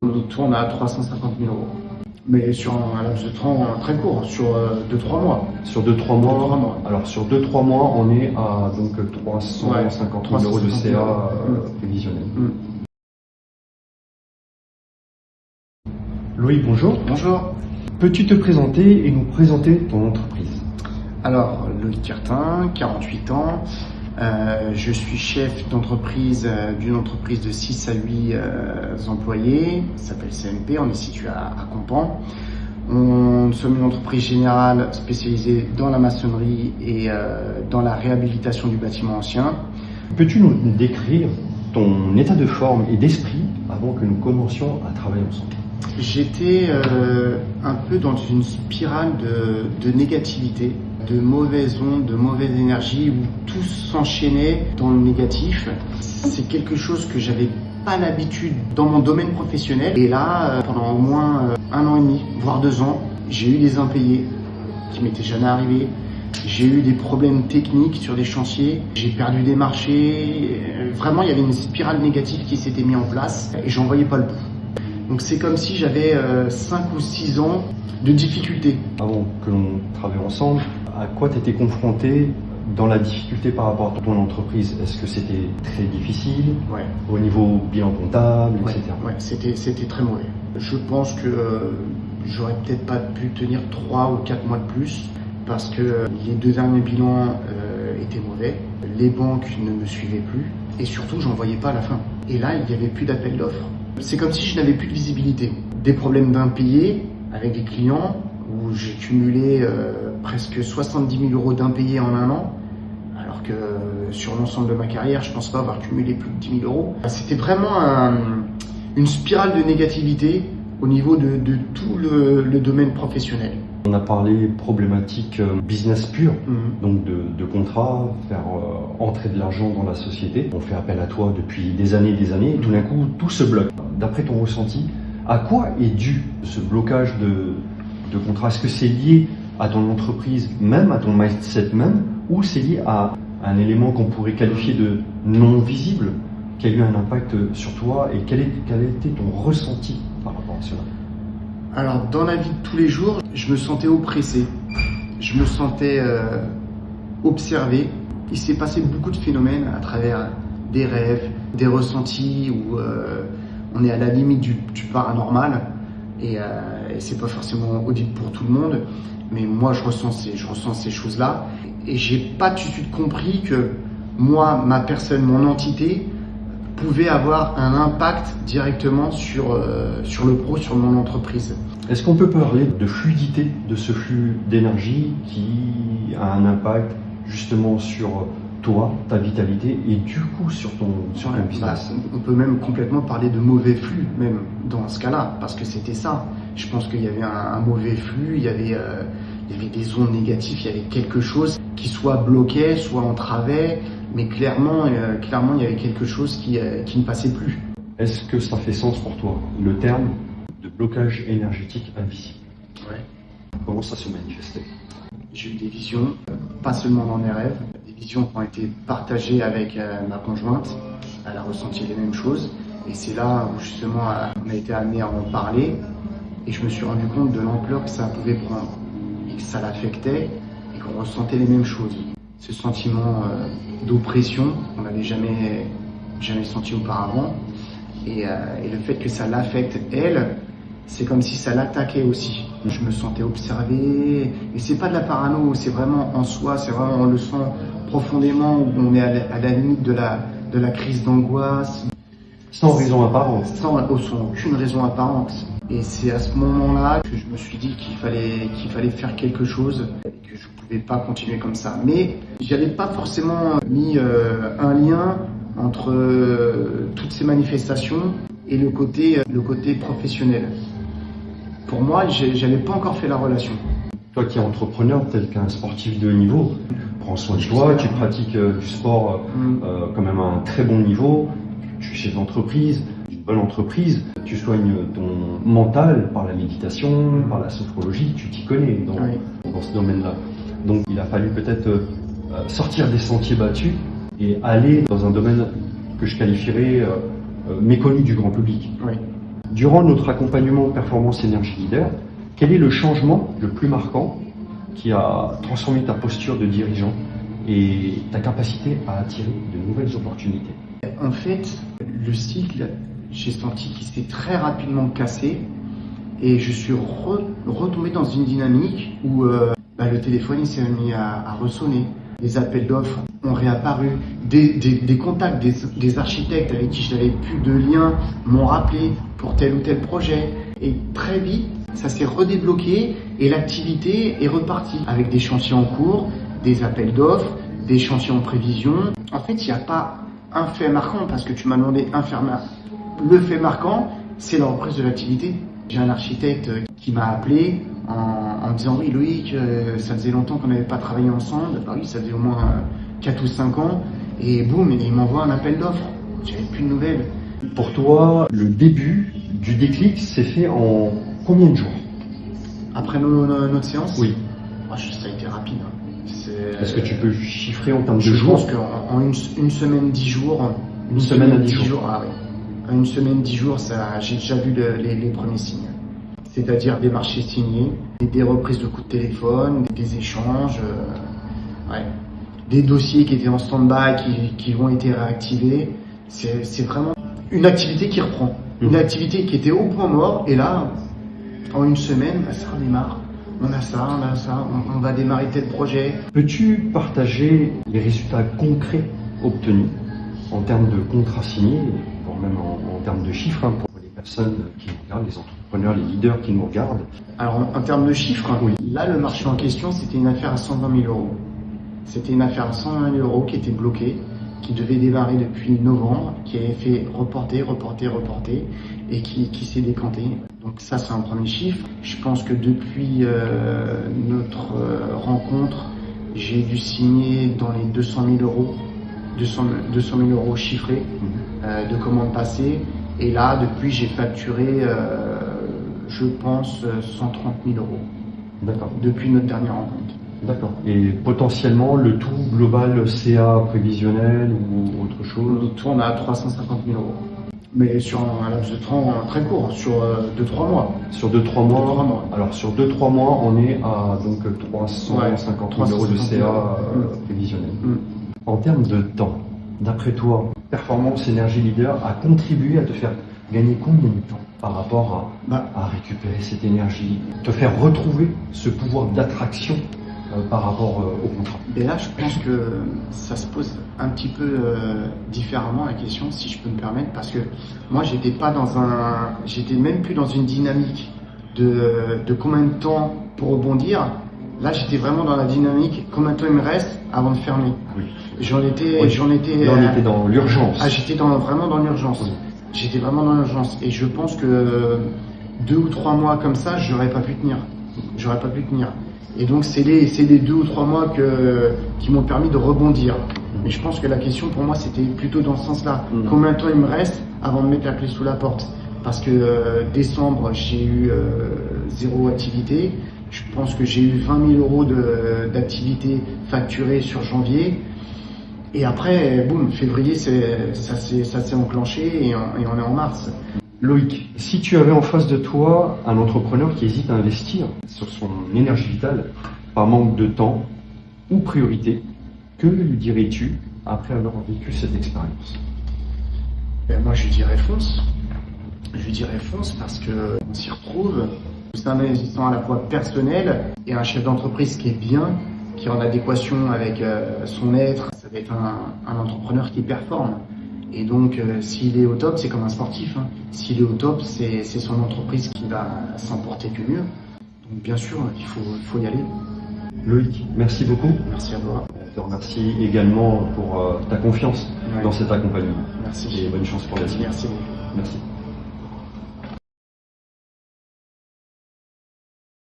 On tourne à 350 000 euros. Mais sur un laps de temps très court, sur 2-3 mois. Sur 2-3 mois, 2-3 mois. Alors sur 2-3 mois, on est à donc 350 000 euros de CA prévisionnel. Loïc, bonjour. Bonjour. Peux-tu te présenter et nous présenter ton entreprise? Alors, Loïc Cartin, 48 ans. Je suis chef d'entreprise d'une entreprise de 6 à 8 employés, ça s'appelle CMP, on est situé à Campan. Nous sommes une entreprise générale spécialisée dans la maçonnerie et dans la réhabilitation du bâtiment ancien. Peux-tu nous décrire ton état de forme et d'esprit avant que nous commencions à travailler ensemble? J'étais un peu dans une spirale de négativité, de mauvaises ondes, de mauvaise énergie, où tout s'enchaînait dans le négatif. C'est quelque chose que j'avais pas l'habitude dans mon domaine professionnel. Et là, pendant au moins 1 an et demi, voire 2 ans, j'ai eu des impayés qui m'étaient jamais arrivés. J'ai eu des problèmes techniques sur des chantiers. J'ai perdu des marchés. Vraiment, il y avait une spirale négative qui s'était mise en place et j'en voyais pas le bout. Donc c'est comme si j'avais 5 ou 6 ans de difficultés. Avant que l'on travaille ensemble, à quoi tu étais confronté dans la difficulté par rapport à ton entreprise? Est-ce que c'était très difficile? Ouais. Au niveau bilan comptable, etc. Ouais, c'était très mauvais. Je pense que j'aurais peut-être pas pu tenir 3 ou 4 mois de plus parce que les 2 derniers bilans étaient mauvais. Les banques ne me suivaient plus et surtout j'en voyais pas à la fin. Et là, il n'y avait plus d'appel d'offres. C'est comme si je n'avais plus de visibilité. Des problèmes d'impayés avec des clients où j'ai cumulé presque 70 000 euros d'impayés en 1 an, alors que sur l'ensemble de ma carrière, je ne pense pas avoir cumulé plus de 10 000 euros. C'était vraiment une spirale de négativité au niveau de tout le domaine professionnel. On a parlé problématique business pure, donc de contrat, faire entrer de l'argent dans la société. On fait appel à toi depuis des années et tout d'un coup, tout se bloque. D'après ton ressenti, à quoi est dû ce blocage de contrat? Est-ce que c'est lié à ton entreprise même, à ton mindset même, ou c'est lié à un élément qu'on pourrait qualifier de non visible, qui a eu un impact sur toi, et quel était ton ressenti par rapport à cela? Alors, dans la vie de tous les jours, je me sentais oppressé, je me sentais observé. Il s'est passé beaucoup de phénomènes à travers des rêves, des ressentis où on est à la limite du paranormal et c'est pas forcément audible pour tout le monde, mais moi je ressens ces choses-là et j'ai pas tout de suite compris que moi, ma personne, mon entité pouvait avoir un impact directement sur le pro, sur mon entreprise. Est-ce qu'on peut parler de fluidité de ce flux d'énergie qui a un impact justement sur toi, ta vitalité et du coup sur ton business? On peut même complètement parler de mauvais flux même dans ce cas-là, parce que c'était ça. Je pense qu'il y avait un mauvais flux, il y avait des ondes négatives, il y avait quelque chose qui soit bloquait, soit entravait, mais clairement il y avait quelque chose qui ne passait plus. Est-ce que ça fait sens pour toi, le terme de blocage énergétique invisible? Ouais. Comment ça se manifestait? J'ai eu des visions, pas seulement dans mes rêves, des visions qui ont été partagées avec ma conjointe. Elle a ressenti les mêmes choses. Et c'est là où justement on a été amené à en parler. Et je me suis rendu compte de l'ampleur que ça pouvait prendre. Et que ça l'affectait et qu'on ressentait les mêmes choses. Ce sentiment d'oppression qu'on n'avait jamais senti auparavant. Et le fait que ça l'affecte elle, c'est comme si ça l'attaquait aussi. Je me sentais observé, et c'est pas de la parano, c'est vraiment en soi, c'est vraiment, on le sent profondément, où on est à la limite de la crise d'angoisse. Sans raison apparente. Sans aucune raison apparente. Et c'est à ce moment-là que je me suis dit qu'il fallait faire quelque chose, et que je pouvais pas continuer comme ça. Mais j'avais pas forcément mis un lien entre toutes ces manifestations et le côté professionnel. Pour moi, j'avais pas encore fait la relation. Toi qui es entrepreneur, tel qu'un sportif de haut niveau, prends soin de toi, tu pratiques du sport quand même à un très bon niveau, tu es chef d'entreprise, une bonne entreprise, tu soignes ton mental par la méditation, par la sophrologie, tu t'y connais dans ce domaine-là. Donc il a fallu peut-être sortir des sentiers battus et aller dans un domaine que je qualifierais méconnu du grand public. Oui. Durant notre accompagnement Performance Énergie Leader, quel est le changement le plus marquant qui a transformé ta posture de dirigeant et ta capacité à attirer de nouvelles opportunités? En fait, le cycle, j'ai senti qu'il s'est très rapidement cassé et je suis retombé dans une dynamique où le téléphone il s'est mis à ressonner. Les appels d'offres ont réapparu, des contacts, des architectes avec qui je n'avais plus de lien m'ont rappelé pour tel ou tel projet. Et très vite, ça s'est redébloqué et l'activité est repartie avec des chantiers en cours, des appels d'offres, des chantiers en prévision. En fait, il n'y a pas un fait marquant parce que tu m'as demandé un fait marquant. Le fait marquant, c'est la reprise de l'activité. J'ai un architecte qui m'a appelé en me disant « Oui Loïc, ça faisait longtemps qu'on n'avait pas travaillé ensemble. » Bah oui, ça faisait au moins 4 ou 5 ans. Et boum, il m'envoie un appel d'offres. J'avais plus de nouvelles. Pour toi, le début du déclic s'est fait en combien de jours? Après notre séance? Oui. Ça a été rapide. Est-ce que tu peux chiffrer en termes de jours? Je pense qu'en une semaine, 10 jours. Une semaine à 10 jours. Ah oui. En une semaine, 10 jours, j'ai déjà vu les premiers signes. C'est-à-dire des marchés signés, des reprises de coups de téléphone, des échanges, des dossiers qui étaient en stand-by, qui ont été réactivés. C'est vraiment une activité qui reprend. Une activité qui était au point mort, et là, en une semaine, ça redémarre. On a ça, on va démarrer tel projet. Peux-tu partager les résultats concrets obtenus en termes de contrats signés, voire même en termes de chiffres, pour les personnes qui nous regardent, les entrepreneurs, les leaders qui nous regardent? Alors en termes de chiffres, oui. Là le marché en question c'était une affaire à 120 000 euros. C'était une affaire à 120 000 euros qui était bloquée, qui devait démarrer depuis novembre, qui avait fait reporter et qui s'est décanté. Donc ça c'est un premier chiffre. Je pense que depuis notre rencontre, j'ai dû signer dans les 200 000 euros. 200 000 euros chiffrés de commandes passées. Et là, depuis, j'ai facturé, je pense, 130 000 euros. D'accord. Depuis notre dernière rencontre. D'accord. Et potentiellement, le tout global CA prévisionnel ou autre chose? Le tout, on a 350 000 euros. Mais sur un laps de temps très court, sur 2-3 mois. Sur 2-3 mois. Alors sur 2-3 mois, on est à donc 350 000 euros de CA prévisionnel. En termes de temps, d'après toi, Performance Énergie Leader a contribué à te faire gagner combien de temps par rapport à récupérer cette énergie, te faire retrouver ce pouvoir d'attraction par rapport au contrat? Et là, je pense que ça se pose un petit peu différemment la question, si je peux me permettre, parce que moi, j'étais même plus dans une dynamique de combien de temps pour rebondir. Là, j'étais vraiment dans la dynamique, combien de temps il me reste avant de fermer. Oui. J'en étais. Là, on était dans l'urgence. J'étais vraiment dans l'urgence. Oui. J'étais vraiment dans l'urgence. Et je pense que 2 ou 3 mois comme ça, j'aurais pas pu tenir. Et donc, c'est les 2 ou 3 mois qui m'ont permis de rebondir. Mais je pense que la question pour moi, c'était plutôt dans ce sens-là. Combien de temps il me reste avant de mettre la clé sous la porte? Parce que décembre, j'ai eu 0 activité. Je pense que j'ai eu 20 000 euros d'activité facturée sur janvier. Et après, boum, février, ça s'est enclenché et on est en mars. Loïc, si tu avais en face de toi un entrepreneur qui hésite à investir sur son énergie vitale par manque de temps ou priorité, que lui dirais-tu après avoir vécu cette expérience? Moi, je lui dirais fonce. Je lui dirais fonce parce qu'on s'y retrouve. C'est un investissement à la fois personnel et un chef d'entreprise qui est bien, qui est en adéquation avec son être. Ça va être un entrepreneur qui performe. Et donc, s'il est au top, c'est comme un sportif. S'il est au top, c'est son entreprise qui va s'emporter que mieux. Donc, bien sûr, il faut y aller. Loïc, merci beaucoup. Merci à toi. Je te remercie également pour ta confiance dans cet accompagnement. Merci. Et bonne chance pour la suite. Merci beaucoup. Merci.